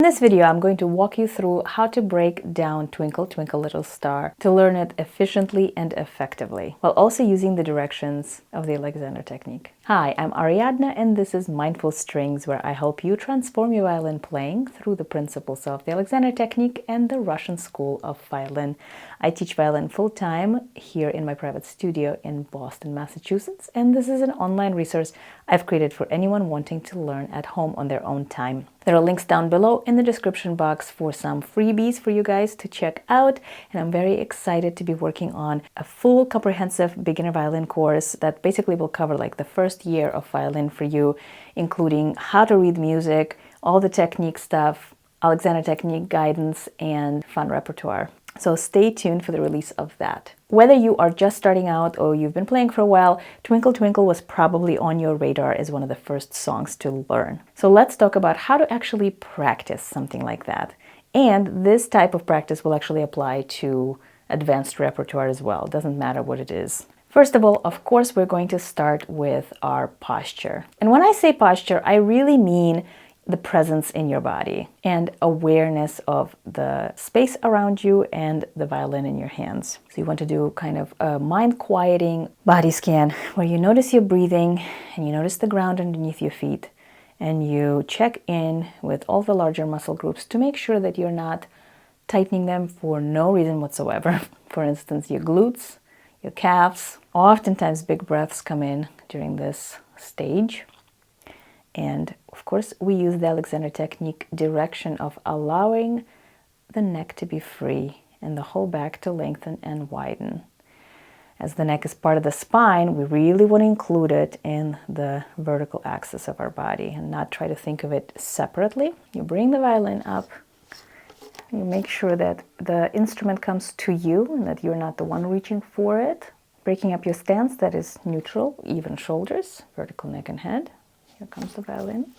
In this video, I'm going to walk you through how to break down Twinkle Twinkle Little Star to learn it efficiently and effectively, while also using the directions of the Alexander technique. Hi, I'm Ariadna, and this is Mindful Strings, where I help you transform your violin playing through the principles of the Alexander technique and the Russian School of Violin. I teach violin full-time here in my private studio in Boston, Massachusetts, and this is an online resource I've created for anyone wanting to learn at home on their own time. There are links down below in the description box for some freebies for you guys to check out, and I'm very excited to be working on a full comprehensive beginner violin course that basically will cover like the first year of violin for you, including how to read music, all the technique stuff, Alexander technique guidance, and fun repertoire. So stay tuned for the release of that. Whether you are just starting out or you've been playing for a while, Twinkle Twinkle was probably on your radar as one of the first songs to learn. So let's talk about how to actually practice something like that. And this type of practice will actually apply to advanced repertoire as well. It doesn't matter what it is. First of all, of course, we're going to start with our posture. And when I say posture, I really mean the presence in your body and awareness of the space around you and the violin in your hands. So you want to do kind of a mind-quieting body scan where you notice your breathing and you notice the ground underneath your feet, and you check in with all the larger muscle groups to make sure that you're not tightening them for no reason whatsoever. For instance, your glutes, your calves. Oftentimes big breaths come in during this stage. And of course, we use the Alexander technique direction of allowing the neck to be free and the whole back to lengthen and widen. As the neck is part of the spine, we really want to include it in the vertical axis of our body and not try to think of it separately. You bring the violin up, you make sure that the instrument comes to you and that you're not the one reaching for it. Breaking up your stance, that is neutral, even shoulders, vertical neck and head. Here comes the violin.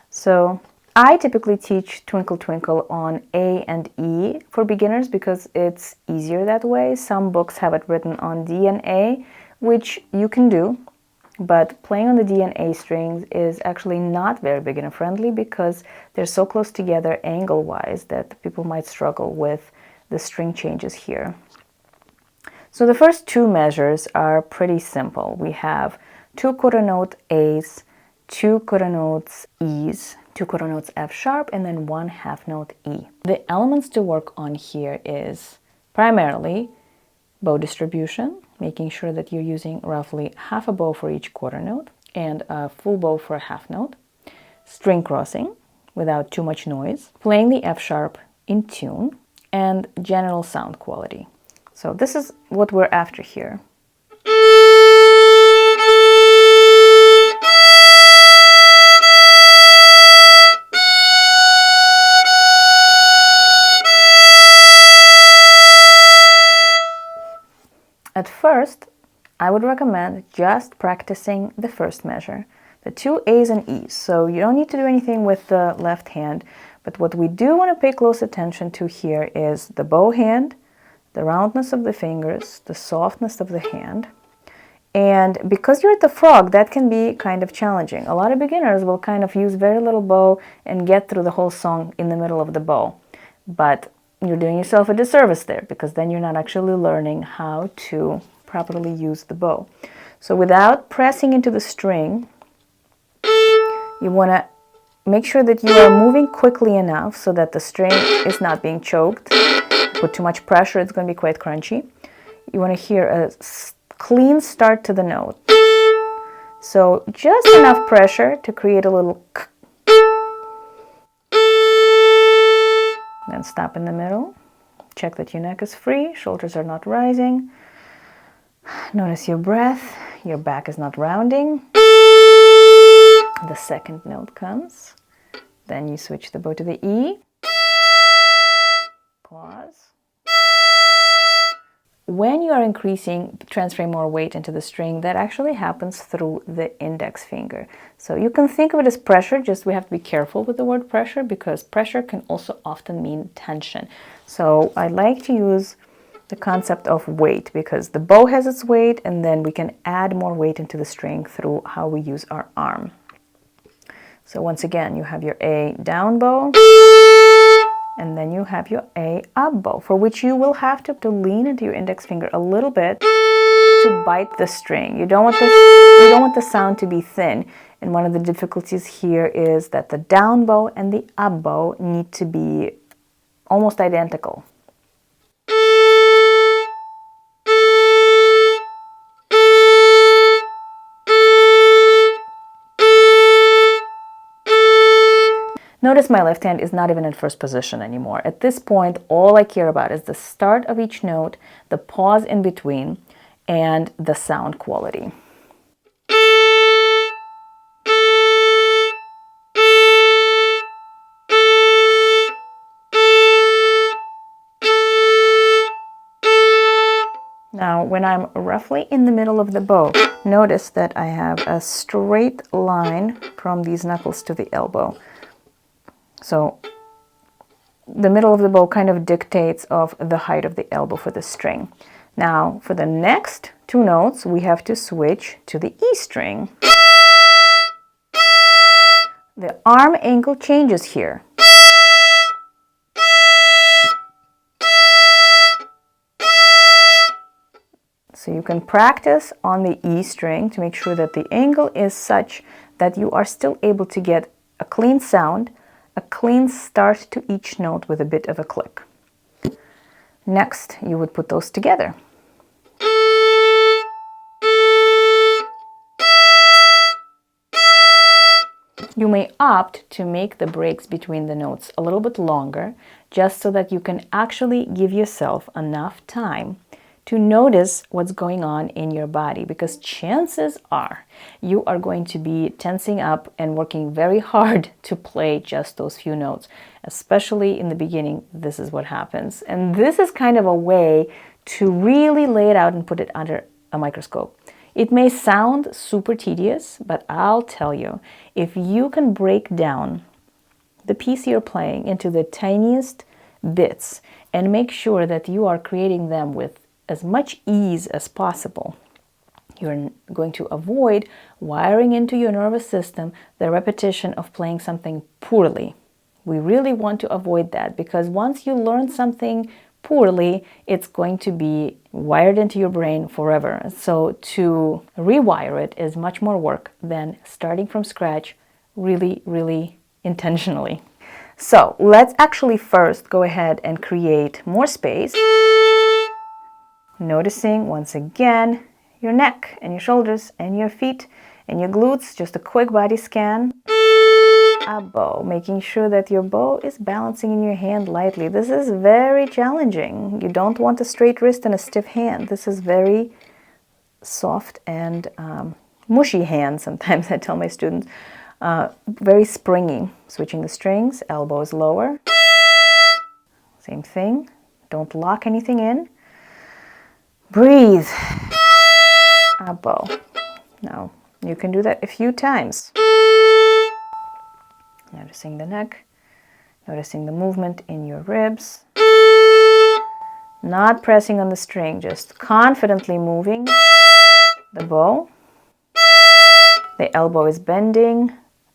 So I typically teach Twinkle Twinkle on A and E for beginners because it's easier that way. Some books have it written on D and A, which you can do, but playing on the D and A strings is actually not very beginner friendly because they're so close together angle-wise that people might struggle with the string changes here. So the first two measures are pretty simple. We have 2 quarter note A's, 2 quarter notes E's, 2 quarter notes F sharp, and then 1 half note E. The elements to work on here is primarily bow distribution, making sure that you're using roughly half a bow for each quarter note and a full bow for a half note, string crossing without too much noise, playing the F sharp in tune, and general sound quality. So this is what we're after here. At first, I would recommend just practicing the first measure, the 2 A's and E's. So you don't need to do anything with the left hand, but what we do want to pay close attention to here is the bow hand, the roundness of the fingers, the softness of the hand. And because you're at the frog, that can be kind of challenging. A lot of beginners will kind of use very little bow and get through the whole song in the middle of the bow. But you're doing yourself a disservice there because then you're not actually learning how to properly use the bow. So without pressing into the string, you want to make sure that you are moving quickly enough so that the string is not being choked. Put too much pressure, it's going to be quite crunchy. You want to hear a clean start to the note. So just enough pressure to create a little k. Then stop in the middle. Check that your neck is free, shoulders are not rising. Notice your breath, your back is not rounding. The second note comes. Then you switch the bow to the E. Pause. When you are increasing, transferring more weight into the string, that actually happens through the index finger. So you can think of it as pressure, just we have to be careful with the word pressure because pressure can also often mean tension. So I like to use the concept of weight because the bow has its weight and then we can add more weight into the string through how we use our arm. So once again, you have your A down bow, and then you have your A up bow, for which you will have to lean into your index finger a little bit to bite the string. You don't want the sound to be thin. And one of the difficulties here is that the down bow and the up bow need to be almost identical. Notice my left hand is not even in first position anymore. At this point, all I care about is the start of each note, the pause in between, and the sound quality. Now, when I'm roughly in the middle of the bow, notice that I have a straight line from these knuckles to the elbow. So the middle of the bow kind of dictates of the height of the elbow for the string. Now, for the next two notes, we have to switch to the E string. The arm angle changes here. So you can practice on the E string to make sure that the angle is such that you are still able to get a clean sound, a clean start to each note with a bit of a click. Next, you would put those together. You may opt to make the breaks between the notes a little bit longer, just so that you can actually give yourself enough time to notice what's going on in your body, because chances are you are going to be tensing up and working very hard to play just those few notes. Especially in the beginning, this is what happens. And this is kind of a way to really lay it out and put it under a microscope. It may sound super tedious, but I'll tell you, if you can break down the piece you're playing into the tiniest bits and make sure that you are creating them with as much ease as possible, you're going to avoid wiring into your nervous system the repetition of playing something poorly. We really want to avoid that, because once you learn something poorly, it's going to be wired into your brain forever. So to rewire it is much more work than starting from scratch really, really intentionally. So let's actually first go ahead and create more space. Noticing once again your neck and your shoulders and your feet and your glutes, just a quick body scan. A bow, making sure that your bow is balancing in your hand lightly. This is very challenging. You don't want a straight wrist and a stiff hand. This is very soft and mushy hand, sometimes I tell my students. Very springy. Switching the strings, elbow is lower. Same thing. Don't lock anything in. Breathe. A bow. Now, you can do that a few times. Noticing the neck, noticing the movement in your ribs. Not pressing on the string, just confidently moving the bow. The elbow is bending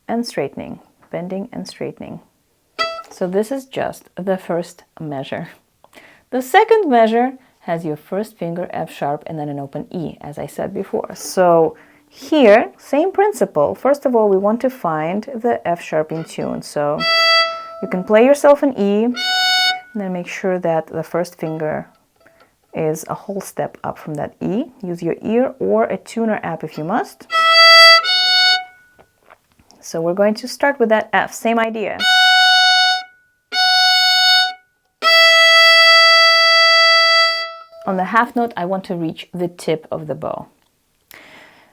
and straightening, bending and straightening. So this is just the first measure. The second measure has your first finger F sharp and then an open E, as I said before. So here, same principle. First of all, we want to find the F sharp in tune. So you can play yourself an E, and then make sure that the first finger is a whole step up from that E. Use your ear or a tuner app if you must. So we're going to start with that F, same idea. On the half note, I want to reach the tip of the bow.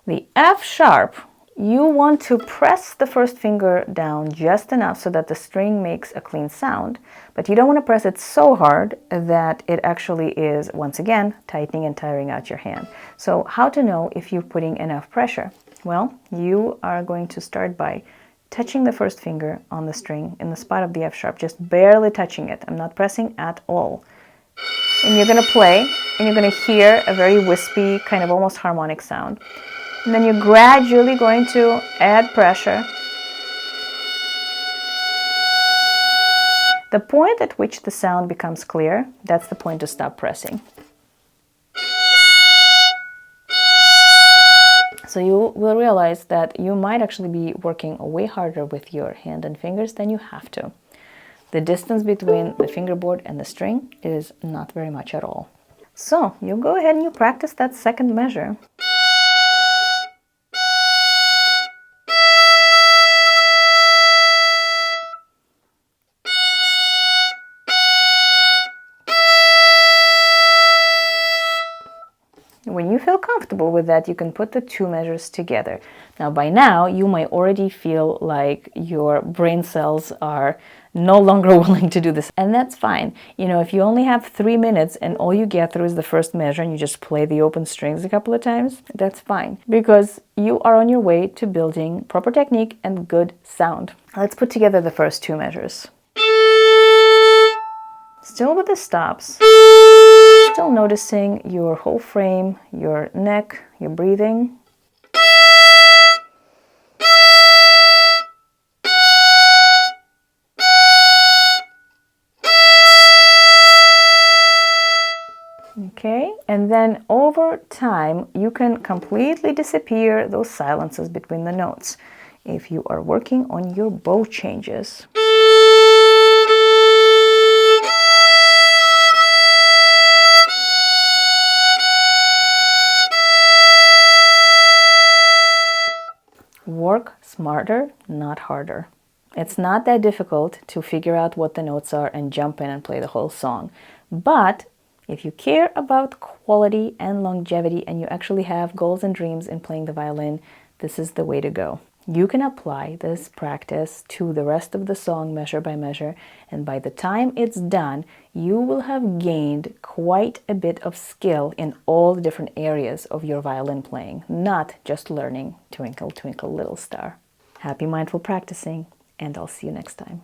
The F sharp, you want to press the first finger down just enough so that the string makes a clean sound, but you don't want to press it so hard that it actually is, once again, tightening and tiring out your hand. So how to know if you're putting enough pressure? Well, you are going to start by touching the first finger on the string in the spot of the F sharp, just barely touching it. I'm not pressing at all. And you're going to play, and you're going to hear a very wispy, kind of almost harmonic sound. And then you're gradually going to add pressure The point at which the sound becomes clear, that's the point to stop pressing. So you will realize that you might actually be working way harder with your hand and fingers than you have to. The distance between the fingerboard and the string is not very much at all. So you go ahead and you practice that second measure. When you feel comfortable with that, you can put the two measures together. Now, by now, you might already feel like your brain cells are no longer willing to do this, and that's fine. You know, if you only have 3 minutes and all you get through is the first measure and you just play the open strings a couple of times, that's fine, because you are on your way to building proper technique and good sound. Let's put together the first two measures. Still with the stops. Still noticing your whole frame, your neck, your breathing. Okay, and then over time, you can completely disappear those silences between the notes if you are working on your bow changes. Work smarter, not harder. It's not that difficult to figure out what the notes are and jump in and play the whole song. But if you care about quality and longevity and you actually have goals and dreams in playing the violin, this is the way to go. You can apply this practice to the rest of the song measure by measure, and by the time it's done, you will have gained quite a bit of skill in all the different areas of your violin playing, not just learning Twinkle Twinkle Little Star. Happy mindful practicing, and I'll see you next time.